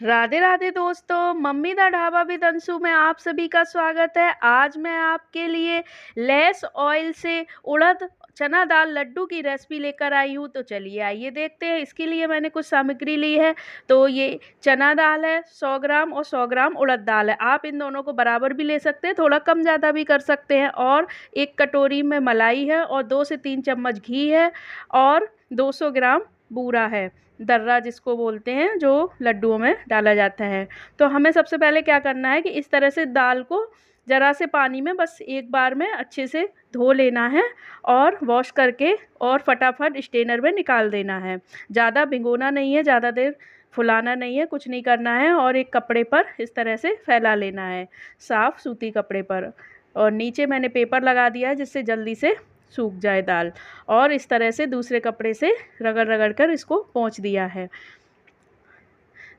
राधे राधे दोस्तों, मम्मी दा ढाबा विद अंशु में आप सभी का स्वागत है। आज मैं आपके लिए लेस ऑयल से उड़द चना दाल लड्डू की रेसिपी लेकर आई हूँ। तो चलिए आइए देखते हैं। इसके लिए मैंने कुछ सामग्री ली है। तो ये चना दाल है 100 ग्राम और 100 ग्राम उड़द दाल है। आप इन दोनों को बराबर भी ले सकते हैं, थोड़ा कम ज़्यादा भी कर सकते हैं। और एक कटोरी में मलाई है और 2 से 3 चम्मच घी है और 200 ग्राम बूरा है, दर्रा जिसको बोलते हैं, जो लड्डुओं में डाला जाता है। तो हमें सबसे पहले क्या करना है कि इस तरह से दाल को ज़रा से पानी में बस एक बार में अच्छे से धो लेना है और वॉश करके और फटाफट स्ट्रेनर में निकाल देना है। ज़्यादा भिगोना नहीं है, ज़्यादा देर फुलाना नहीं है, कुछ नहीं करना है। और एक कपड़े पर इस तरह से फैला लेना है, साफ़ सूती कपड़े पर। और नीचे मैंने पेपर लगा दिया है जिससे जल्दी से सूख जाए दाल। और इस तरह से दूसरे कपड़े से रगड़ रगड़ कर इसको पोंछ दिया है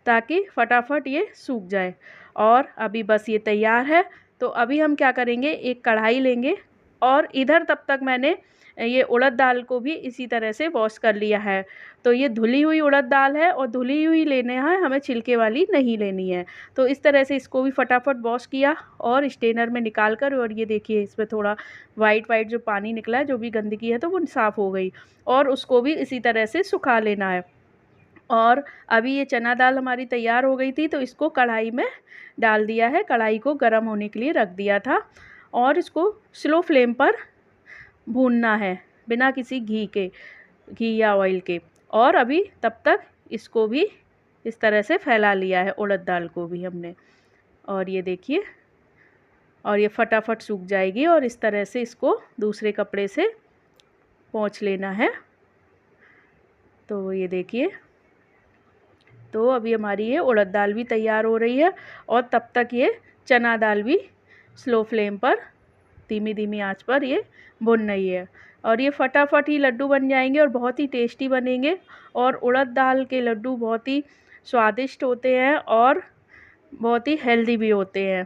ताकि फटाफट ये सूख जाए। और अभी बस ये तैयार है। तो अभी हम क्या करेंगे, एक कढ़ाई लेंगे और इधर तब तक मैंने ये उड़द दाल को भी इसी तरह से वॉश कर लिया है। तो ये धुली हुई उड़द दाल है और धुली हुई लेने हैं, हमें छिलके वाली नहीं लेनी है। तो इस तरह से इसको भी फटाफट वॉश किया और स्ट्रेनर में निकाल कर, और ये देखिए इसमें थोड़ा वाइट वाइट जो पानी निकला है, जो भी गंदगी है तो वो साफ़ हो गई। और उसको भी इसी तरह से सुखा लेना है। और अभी ये चना दाल हमारी तैयार हो गई थी, तो इसको कढ़ाई में डाल दिया है। कढ़ाई को गर्म होने के लिए रख दिया था और इसको स्लो फ्लेम पर भूनना है, बिना किसी घी या ऑयल के। और अभी तब तक इसको भी इस तरह से फैला लिया है, उड़द दाल को भी हमने। और ये देखिए, और ये फटाफट सूख जाएगी। और इस तरह से इसको दूसरे कपड़े से पोंछ लेना है। तो ये देखिए, तो अभी हमारी ये उड़द दाल भी तैयार हो रही है और तब तक ये चना दाल भी स्लो फ्लेम पर धीमी धीमी आंच पर ये भुन रही है। और ये फटाफट ही लड्डू बन जाएंगे और बहुत ही टेस्टी बनेंगे। और उड़द दाल के लड्डू बहुत ही स्वादिष्ट होते हैं और बहुत ही हेल्दी भी होते हैं।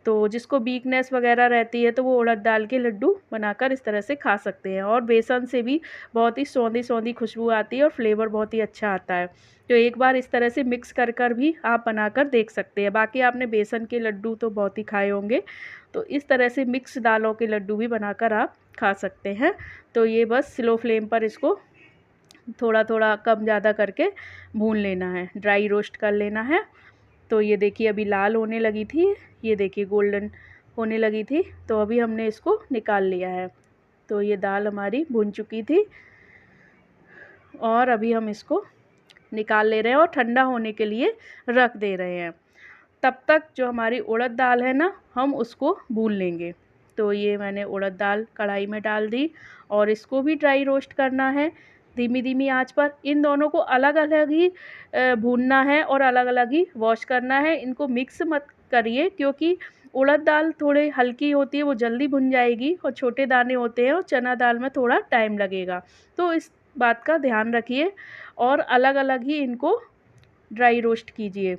तो जिसको वीकनेस वगैरह रहती है तो वो उड़द दाल के लड्डू बनाकर इस तरह से खा सकते हैं। और बेसन से भी बहुत ही सौंधी सौंधी खुशबू आती है और फ्लेवर बहुत ही अच्छा आता है। तो एक बार इस तरह से मिक्स कर कर भी आप बनाकर देख सकते हैं। बाकी आपने बेसन के लड्डू तो बहुत ही खाए होंगे, तो इस तरह से मिक्स दालों के लड्डू भी बनाकर आप खा सकते हैं। तो ये बस स्लो फ्लेम पर इसको थोड़ा थोड़ा कम ज़्यादा करके भून लेना है, ड्राई रोस्ट कर लेना है। तो ये देखिए अभी लाल होने लगी थी, ये देखिए गोल्डन होने लगी थी। तो अभी हमने इसको निकाल लिया है। तो ये दाल हमारी भुन चुकी थी और अभी हम इसको निकाल ले रहे हैं और ठंडा होने के लिए रख दे रहे हैं। तब तक जो हमारी उड़द दाल है ना, हम उसको भून लेंगे। तो ये मैंने उड़द दाल कढ़ाई में डाल दी और इसको भी ड्राई रोस्ट करना है धीमी धीमी आंच पर। इन दोनों को अलग अलग ही भूनना है और अलग अलग ही वॉश करना है। इनको मिक्स मत करिए, क्योंकि उड़द दाल थोड़ी हल्की होती है, वो जल्दी भुन जाएगी, और छोटे दाने होते हैं और चना दाल में थोड़ा टाइम लगेगा। तो इस बात का ध्यान रखिए और अलग अलग ही इनको ड्राई रोस्ट कीजिए।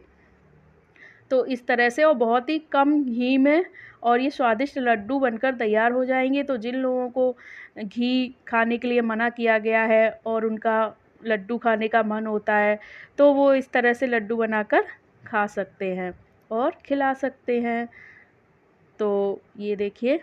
तो इस तरह से, और बहुत ही कम घी में, और ये स्वादिष्ट लड्डू बनकर तैयार हो जाएंगे। तो जिन लोगों को घी खाने के लिए मना किया गया है और उनका लड्डू खाने का मन होता है, तो वो इस तरह से लड्डू बनाकर खा सकते हैं और खिला सकते हैं। तो ये देखिए,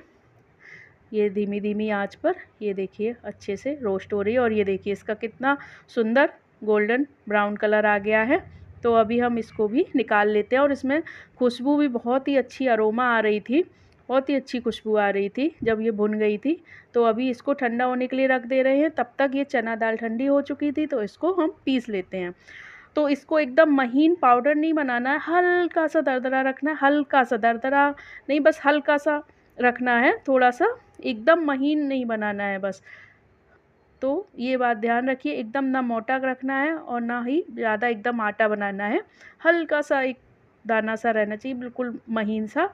ये धीमी धीमी आंच पर ये देखिए अच्छे से रोस्ट हो रही है। और ये देखिए इसका कितना सुंदर गोल्डन ब्राउन कलर आ गया है। तो अभी हम इसको भी निकाल लेते हैं। और इसमें खुशबू भी बहुत ही अच्छी अरोमा आ रही थी, बहुत ही अच्छी खुशबू आ रही थी जब ये भुन गई थी। तो अभी इसको ठंडा होने के लिए रख दे रहे हैं। तब तक ये चना दाल ठंडी हो चुकी थी, तो इसको हम पीस लेते हैं। तो इसको एकदम महीन पाउडर नहीं बनाना है, हल्का सा दरदरा रखना है। हल्का सा दरदरा नहीं, बस हल्का सा रखना है, थोड़ा सा, एकदम महीन नहीं बनाना है बस। तो ये बात ध्यान रखिए, एकदम ना मोटा रखना है और ना ही ज़्यादा एकदम आटा बनाना है। हल्का सा एक दाना सा रहना चाहिए, बिल्कुल महीन सा।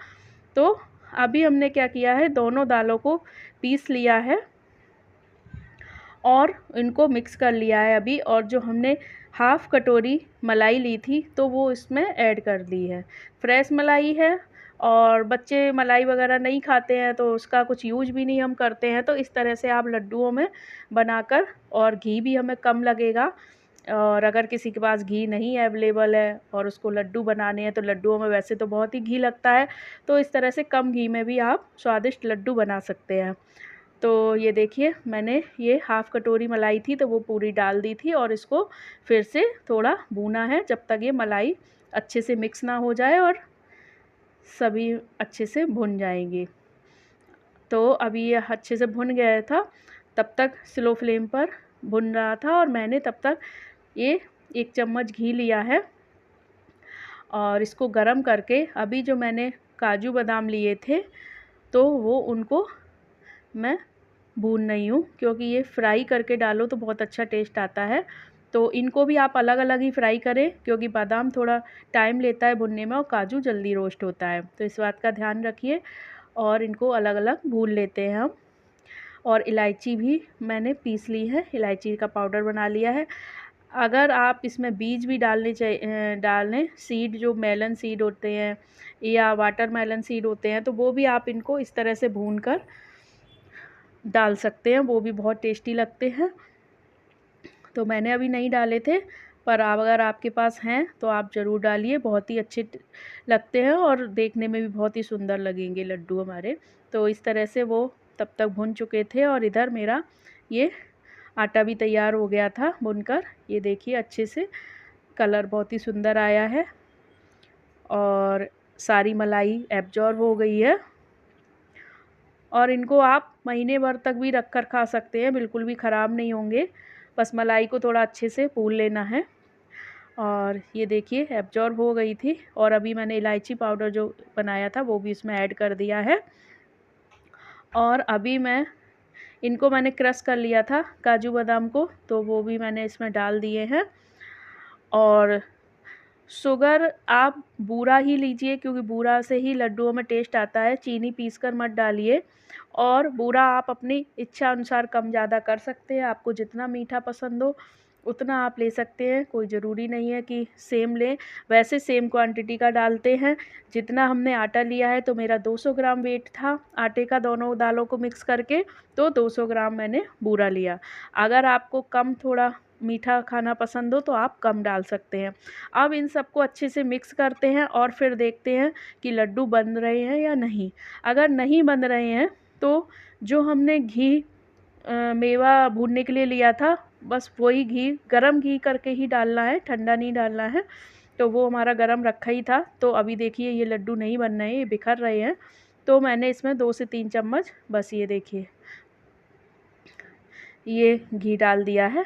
तो अभी हमने क्या किया है, दोनों दालों को पीस लिया है और इनको मिक्स कर लिया है अभी। और जो हमने हाफ़ कटोरी मलाई ली थी, तो वो इसमें ऐड कर दी है। फ्रेश मलाई है और बच्चे मलाई वगैरह नहीं खाते हैं, तो उसका कुछ यूज भी नहीं हम करते हैं। तो इस तरह से आप लड्डुओं में बनाकर, और घी भी हमें कम लगेगा और अगर किसी के पास घी नहीं अवेलेबल है और उसको लड्डू बनाने हैं, तो लड्डुओं में वैसे तो बहुत ही घी लगता है, तो इस तरह से कम घी में भी आप स्वादिष्ट लड्डू बना सकते हैं। तो ये देखिए, मैंने ये हाफ़ कटोरी मलाई थी तो वो पूरी डाल दी थी और इसको फिर से थोड़ा भूना है जब तक ये मलाई अच्छे से मिक्स ना हो जाए और सभी अच्छे से भुन जाएंगे। तो अभी ये अच्छे से भुन गया था, तब तक स्लो फ्लेम पर भुन रहा था और मैंने तब तक ये 1 चम्मच घी लिया है और इसको गरम करके अभी जो मैंने काजू बादाम लिए थे, तो वो उनको मैं भून रही हूँ, क्योंकि ये फ्राई करके डालो तो बहुत अच्छा टेस्ट आता है। तो इनको भी आप अलग-अलग ही फ्राई करें, क्योंकि बादाम थोड़ा टाइम लेता है भुनने में और काजू जल्दी रोस्ट होता है। तो इस बात का ध्यान रखिए और इनको अलग-अलग भून लेते हैं हम। और इलायची भी मैंने पीस ली है, इलायची का पाउडर बना लिया है। अगर आप इसमें बीज भी डालें, सीड जो मेलन सीड होते हैं या वाटरमेलन सीड होते हैं, तो वो भी आप इनको इस तरह से भून कर डाल सकते हैं, वो भी बहुत टेस्टी लगते हैं। तो मैंने अभी नहीं डाले थे, पर अगर आपके पास हैं तो आप ज़रूर डालिए, बहुत ही अच्छे लगते हैं और देखने में भी बहुत ही सुंदर लगेंगे लड्डू हमारे। तो इस तरह से वो तब तक भुन चुके थे और इधर मेरा ये आटा भी तैयार हो गया था भुनकर। ये देखिए अच्छे से कलर बहुत ही सुंदर आया है और सारी मलाई एब्जॉर्ब हो गई है। और इनको आप महीने भर तक भी रख कर खा सकते हैं, बिल्कुल भी ख़राब नहीं होंगे। बस मलाई को थोड़ा अच्छे से भून लेना है। और ये देखिए एब्जॉर्ब हो गई थी और अभी मैंने इलायची पाउडर जो बनाया था वो भी इसमें ऐड कर दिया है। और अभी मैंने क्रश कर लिया था काजू बादाम को, तो वो भी मैंने इसमें डाल दिए हैं। और शुगर आप बूरा ही लीजिए, क्योंकि बूरा से ही लड्डुओं में टेस्ट आता है, चीनी पीसकर मत डालिए। और बूरा आप अपनी इच्छा अनुसार कम ज़्यादा कर सकते हैं, आपको जितना मीठा पसंद हो उतना आप ले सकते हैं, कोई ज़रूरी नहीं है कि सेम लें। वैसे सेम क्वांटिटी का डालते हैं। जितना हमने आटा लिया है, तो मेरा 200 ग्राम वेट था आटे का, दोनों दालों को मिक्स करके, तो 200 ग्राम मैंने बूरा लिया। अगर आपको कम थोड़ा मीठा खाना पसंद हो तो आप कम डाल सकते हैं। अब इन सबको अच्छे से मिक्स करते हैं और फिर देखते हैं कि लड्डू बन रहे हैं या नहीं। अगर नहीं बन रहे हैं तो जो हमने घी मेवा भूनने के लिए लिया था, बस वही घी गरम घी करके ही डालना है, ठंडा नहीं डालना है। तो वो हमारा गरम रखा ही था। तो अभी देखिए ये लड्डू नहीं बन रहे हैं, ये बिखर रहे हैं। तो मैंने इसमें 2 से 3 चम्मच, बस ये देखिए ये घी डाल दिया है।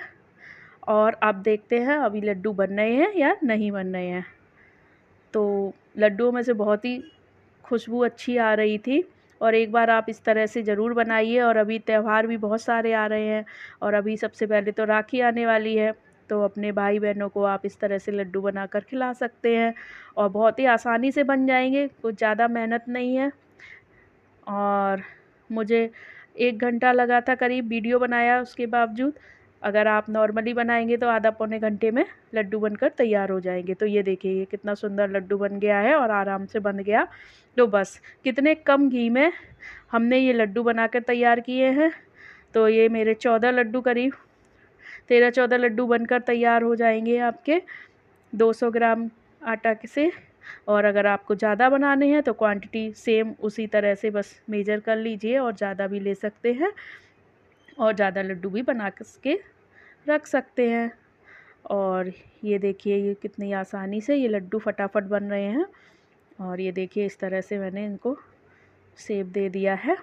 और अब देखते हैं अभी लड्डू बन रहे हैं या नहीं बन रहे हैं। तो लड्डुओं में से बहुत ही खुशबू अच्छी आ रही थी। और एक बार आप इस तरह से ज़रूर बनाइए। और अभी त्यौहार भी बहुत सारे आ रहे हैं और अभी सबसे पहले तो राखी आने वाली है, तो अपने भाई बहनों को आप इस तरह से लड्डू बनाकर खिला सकते हैं और बहुत ही आसानी से बन जाएंगे, कुछ ज़्यादा मेहनत नहीं है। और मुझे 1 घंटा लगा था करीब वीडियो बनाया उसके बावजूद। अगर आप नॉर्मली बनाएंगे तो आधा पौने घंटे में लड्डू बनकर तैयार हो जाएंगे। तो ये देखिए ये कितना सुंदर लड्डू बन गया है और आराम से बन गया। तो बस कितने कम घी में हमने ये लड्डू बनाकर तैयार किए हैं। तो ये मेरे 14 लड्डू, करीब 13-14 लड्डू बनकर तैयार हो जाएंगे आपके 200 ग्राम आटा से। और अगर आपको ज़्यादा बनाने हैं तो क्वांटिटी सेम उसी तरह से बस मेजर कर लीजिए और ज़्यादा भी ले सकते हैं और ज़्यादा लड्डू भी बना के रख सकते हैं। और ये देखिए ये कितनी आसानी से ये लड्डू फटाफट बन रहे हैं। और ये देखिए इस तरह से मैंने इनको शेप दे दिया है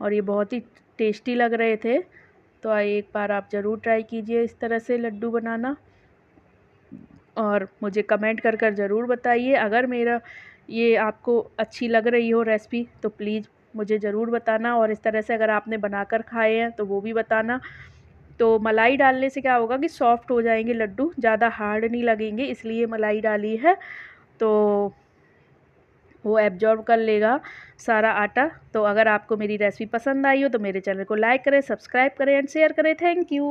और ये बहुत ही टेस्टी लग रहे थे। तो एक बार आप ज़रूर ट्राई कीजिए इस तरह से लड्डू बनाना और मुझे कमेंट कर कर ज़रूर बताइए। अगर मेरा ये आपको अच्छी लग रही हो रेसिपी तो प्लीज़ मुझे ज़रूर बताना। और इस तरह से अगर आपने बनाकर खाए हैं तो वो भी बताना। तो मलाई डालने से क्या होगा कि सॉफ्ट हो जाएंगे लड्डू, ज़्यादा हार्ड नहीं लगेंगे, इसलिए मलाई डाली है। तो वो एब्जॉर्ब कर लेगा सारा आटा। तो अगर आपको मेरी रेसिपी पसंद आई हो तो मेरे चैनल को लाइक करें, सब्सक्राइब करें एंड शेयर करें। Thank you.